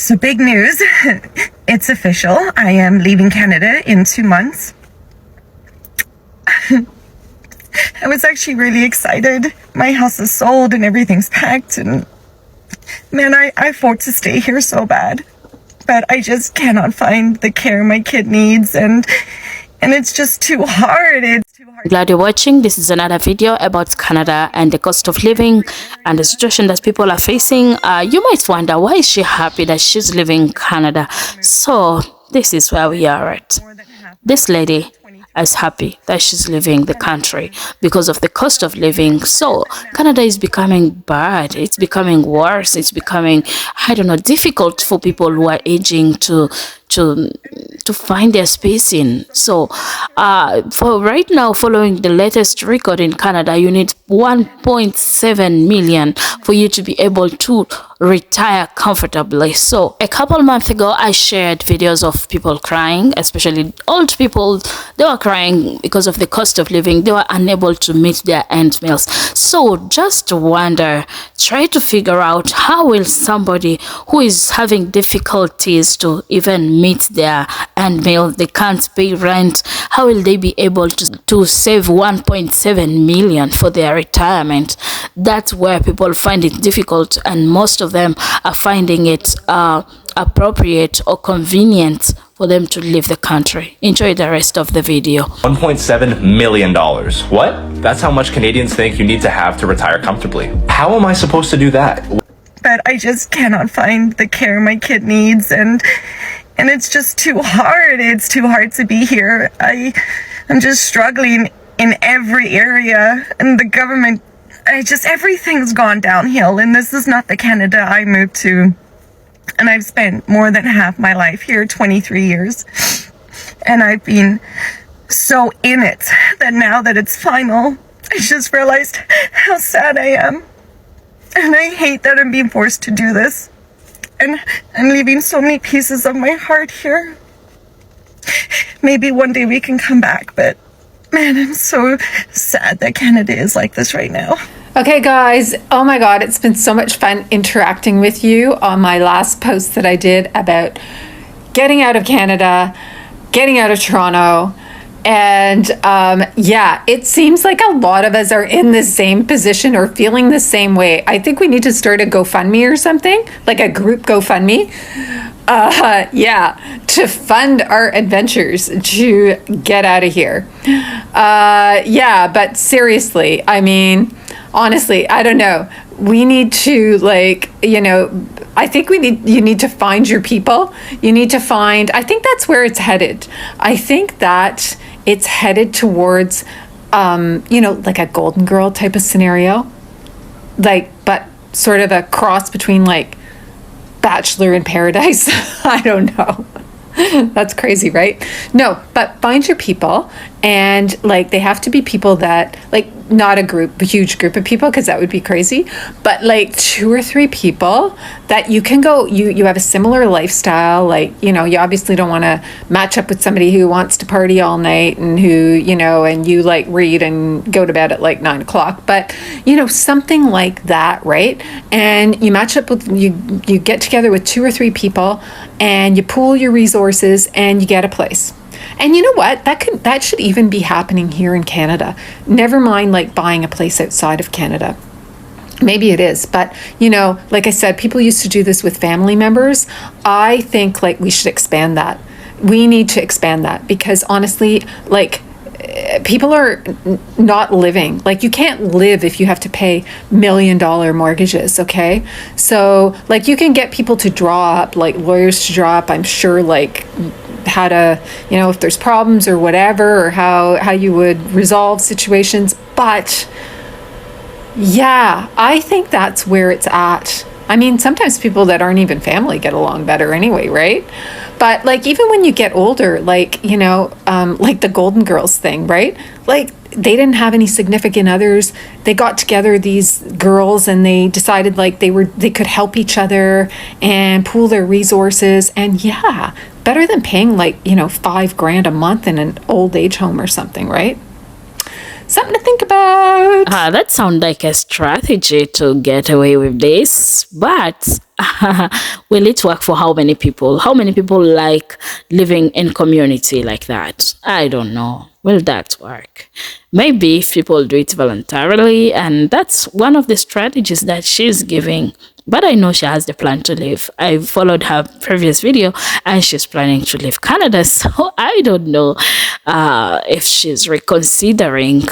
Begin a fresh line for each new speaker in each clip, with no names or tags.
So big news. It's official. I am leaving Canada in 2 months. I was actually really excited. My house is sold and everything's packed, and man, I fought to stay here so bad. But I just cannot find the care my kid needs, and it's just too hard. It's too hard.
Glad you're watching. This is another video about Canada and the cost of living and the situation that people are facing. You might wonder, why is she happy that she's leaving Canada? So this is where we are at. This lady is happy that she's leaving the country because of the cost of living. So Canada is becoming bad. It's becoming worse. It's becoming, I don't know, difficult for people who are aging to find their space in. So for right now, following the latest record in Canada, you need 1.7 million for you to be able to retire comfortably. So a couple months ago, I shared videos of people crying, especially old people. They were crying because of the cost of living. They were unable to meet their end meals. So just wonder, try to figure out, how will somebody who is having difficulties to even meet their end meal, they can't pay rent, how will they be able to save 1.7 million for their retirement? That's where people find it difficult, and most of them are finding it appropriate or convenient for them to leave the country. Enjoy the rest of the video.
$1.7 million. What? That's how much Canadians think you need to have to retire comfortably. How am I supposed to do that?
But I just cannot find the care my kid needs, and it's just too hard. It's too hard to be here. I'm just struggling in every area, and the government, everything's gone downhill, and this is not the Canada I moved to. And I've spent more than half my life here, 23 years. And I've been so in it that now that it's final, I just realized how sad I am. And I hate that I'm being forced to do this. And I'm leaving so many pieces of my heart here. Maybe one day we can come back, but man, I'm so sad that Canada is like this right now.
Okay, guys, oh my God, it's been so much fun interacting with you on my last post that I did about getting out of Canada, getting out of Toronto. And yeah, it seems like a lot of us are in the same position or feeling the same way. I think we need to start a GoFundMe or something, like a group GoFundMe. Yeah, to fund our adventures to get out of here. Yeah, but seriously, I mean, honestly, I don't know. We need to, like, you know, I think you need to find your people. You need to find, I think that's where it's headed. I think that it's headed towards, you know, like a Golden Girl type of scenario. Like, but sort of a cross between like Bachelor in Paradise. I don't know. That's crazy, right? No, but find your people, and like they have to be people that, like, not a huge group of people, because that would be crazy, but like 2 or 3 people that you can go, you have a similar lifestyle. Like, you know, you obviously don't want to match up with somebody who wants to party all night and who, you know, and you like read and go to bed at like 9 o'clock, but you know, something like that, right? And you match up with, you get together with 2 or 3 people and you pool your resources and you get a place. And you know what? That should even be happening here in Canada. Never mind like buying a place outside of Canada. Maybe it is, but you know, like I said, people used to do this with family members. I think like we should expand that. We need to expand that, because honestly, like people are not living. Like, you can't live if you have to pay $1 million mortgages, okay? So like you can get people to draw up, like lawyers to draw up, I'm sure, like how to, you know, if there's problems or whatever, or how you would resolve situations. But yeah, I think that's where it's at. I mean, sometimes people that aren't even family get along better anyway, right? But like, even when you get older, like, you know, like the Golden Girls thing, right? Like, they didn't have any significant others. They got together, these girls, and they decided like they could help each other and pool their resources. And yeah, better than paying like, you know, $5,000 a month in an old age home or something, right? Something to think about.
That sounds like a strategy to get away with this, but will it work for how many people? How many people like living in community like that? I don't know. Will that work? Maybe if people do it voluntarily, and that's one of the strategies that she's giving. But I know she has the plan to leave. I followed her previous video and she's planning to leave Canada. So I don't know if she's reconsidering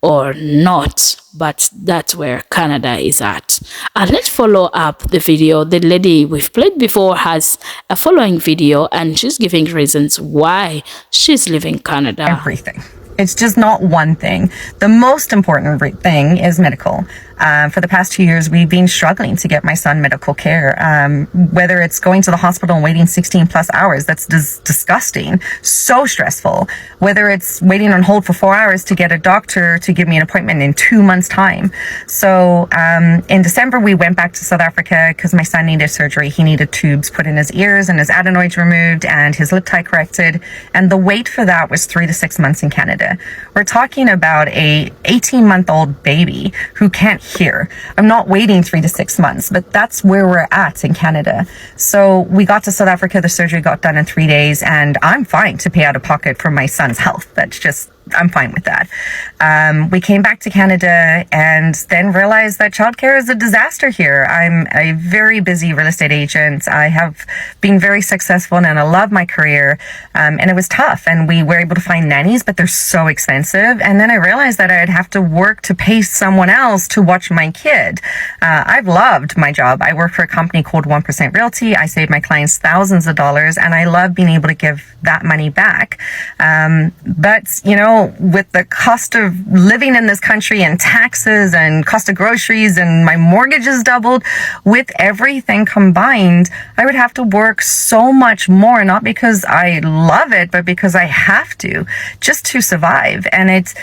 or not. But that's where Canada is at. Let's follow up the video. The lady we've played before has a following video and she's giving reasons why she's leaving Canada.
Everything. It's just not one thing. The most important thing is medical. For the past 2 years, we've been struggling to get my son medical care. Whether it's going to the hospital and waiting 16 plus hours, that's disgusting. So stressful. Whether it's waiting on hold for 4 hours to get a doctor to give me an appointment in 2 months' time. So in December, we went back to South Africa because my son needed surgery. He needed tubes put in his ears and his adenoids removed and his lip tie corrected. And the wait for that was 3 to 6 months in Canada. We're talking about a 18-month-old baby who can't hear. I'm not waiting 3 to 6 months, but that's where we're at in Canada. So we got to South Africa, the surgery got done in 3 days, and I'm fine to pay out of pocket for my son's health. That's just, I'm fine with that. We came back to Canada and then realized that childcare is a disaster here. I'm a very busy real estate agent. I have been very successful and I love my career. And it was tough. And we were able to find nannies, but they're so expensive. And then I realized that I'd have to work to pay someone else to watch my kid. I've loved my job. I work for a company called 1% Realty. I save my clients thousands of dollars and I love being able to give that money back. But, you know, with the cost of living in this country and taxes and cost of groceries and my mortgage is doubled, with everything combined, I would have to work so much more, not because I love it, but because I have to, just to survive. And it's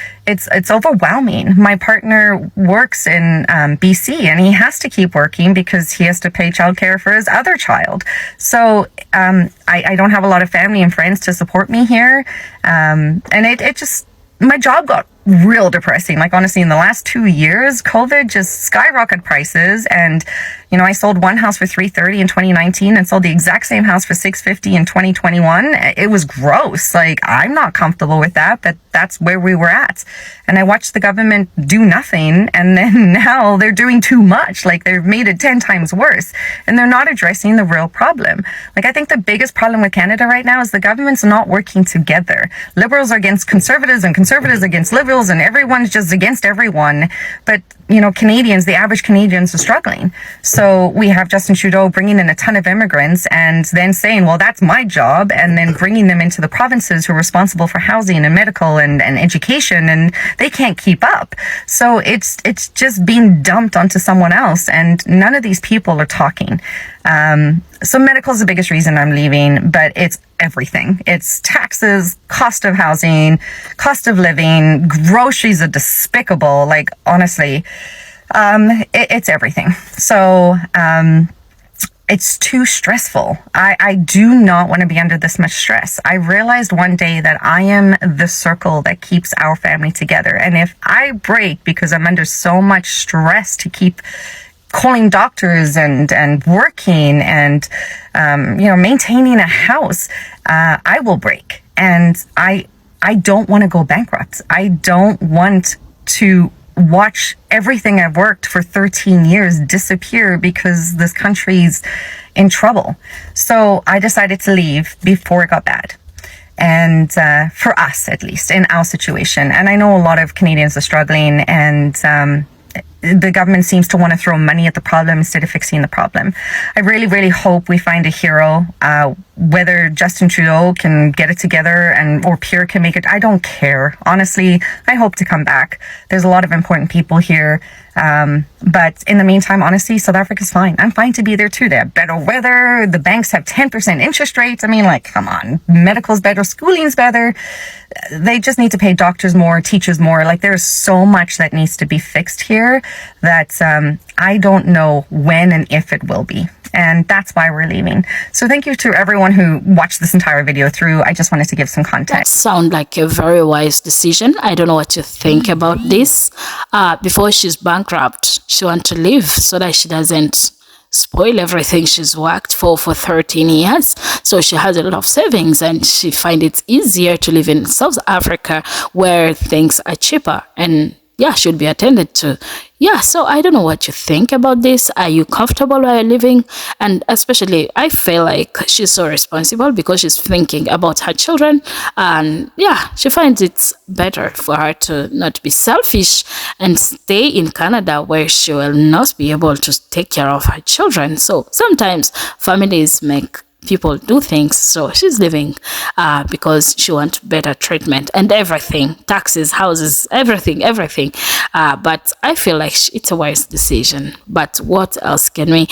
overwhelming. My partner works in BC and he has to keep working because he has to pay childcare for his other child. So I don't have a lot of family and friends to support me here. And it just, my job got real depressing. Like, honestly, in the last 2 years, COVID just skyrocketed prices. And, you know, I sold one house for $330 in 2019 and sold the exact same house for $650 in 2021. It was gross. Like, I'm not comfortable with that, but that's where we were at. And I watched the government do nothing. And then now they're doing too much. Like, they've made it 10 times worse. And they're not addressing the real problem. Like, I think the biggest problem with Canada right now is the government's not working together. Liberals are against conservatives and conservatives against liberals, and everyone's just against everyone. But, you know, Canadians, the average Canadians are struggling. So we have Justin Trudeau bringing in a ton of immigrants and then saying, well, that's my job, and then bringing them into the provinces who are responsible for housing and medical and education, and they can't keep up. So it's just being dumped onto someone else, and none of these people are talking. So medical is the biggest reason I'm leaving, but it's everything. It's taxes, cost of housing, cost of living, groceries are despicable. Like, honestly, it's everything. So, it's too stressful. I do not want to be under this much stress. I realized one day that I am the circle that keeps our family together. And if I break because I'm under so much stress to keep calling doctors and working and, you know, maintaining a house, I will break. And I don't want to go bankrupt. I don't want to watch everything I've worked for 13 years disappear because this country's in trouble. So I decided to leave before it got bad. And for us, at least, in our situation. And I know a lot of Canadians are struggling, and the government seems to want to throw money at the problem instead of fixing the problem. I really, really hope we find a hero. Whether Justin Trudeau can get it together or Pierre can make it, I don't care. Honestly, I hope to come back. There's a lot of important people here. But in the meantime, honestly, South Africa's fine. I'm fine to be there too. They have better weather. The banks have 10% interest rates. I mean, like, come on. Medical's better. Schooling's better. They just need to pay doctors more, teachers more. Like, there's so much that needs to be fixed here that I don't know when and if it will be. And that's why we're leaving. So thank you to everyone who watched this entire video through. I just wanted to give some context.
That sounds like a very wise decision. I don't know what you think about this. Before she's bankrupt, she wants to leave so that she doesn't spoil everything she's worked for 13 years. So she has a lot of savings, and she finds it easier to live in South Africa where things are cheaper and yeah, should be attended to. Yeah, so I don't know what you think about this. Are you comfortable where you're living? And especially, I feel like she's so responsible because she's thinking about her children. And yeah, she finds it better for her to not be selfish and stay in Canada where she will not be able to take care of her children. So sometimes families make people do things, so she's living because she wants better treatment and everything, taxes, houses, everything. But I feel like it's a wise decision. But what else can we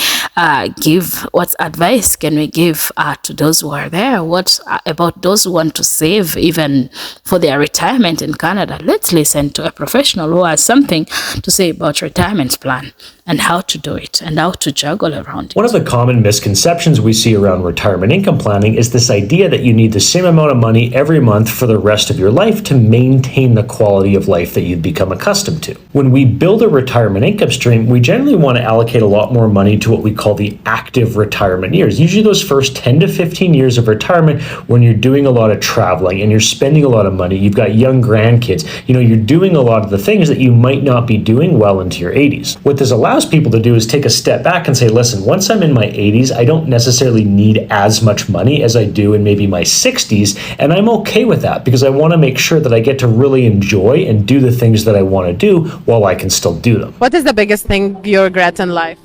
give? What advice can we give to those who are there? What about those who want to save even for their retirement in Canada? Let's listen to a professional who has something to say about retirement plan and how to do it and how to juggle around it.
One of the common misconceptions we see around retirement income planning is this idea that you need the same amount of money every month for the rest of your life to maintain the quality of life that you've become accustomed to. When we build a retirement income stream, we generally want to allocate a lot more money to what we call the active retirement years. Usually those first 10 to 15 years of retirement, when you're doing a lot of traveling and you're spending a lot of money, you've got young grandkids, you're doing a lot of the things that you might not be doing well into your 80s. What this allows people to do is take a step back and say, listen, once I'm in my 80s, I don't necessarily need as much money as I do in maybe my 60s, and I'm okay with that because I want to make sure that I get to really enjoy and do the things that I want to do while I can still do them.
What is the biggest thing you regret in life?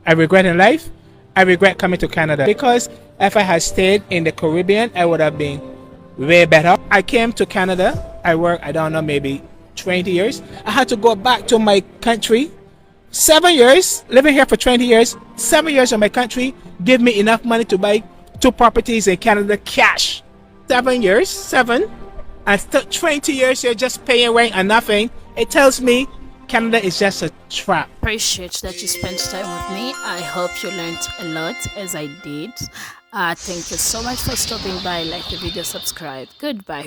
I regret in life? I regret coming to Canada because if I had stayed in the Caribbean, I would have been way better. I came to Canada, I worked, maybe 20 years. I had to go back to my country. 7 years, living here for 20 years, 7 years in my country, give me enough money to buy 2 properties in Canada cash. 7 years, and still 20 years you're just paying rent and nothing. It tells me Canada is just a trap.
Appreciate that you spent time with me. I hope you learned a lot as I did. Thank you so much for stopping by. Like the video, subscribe. Goodbye.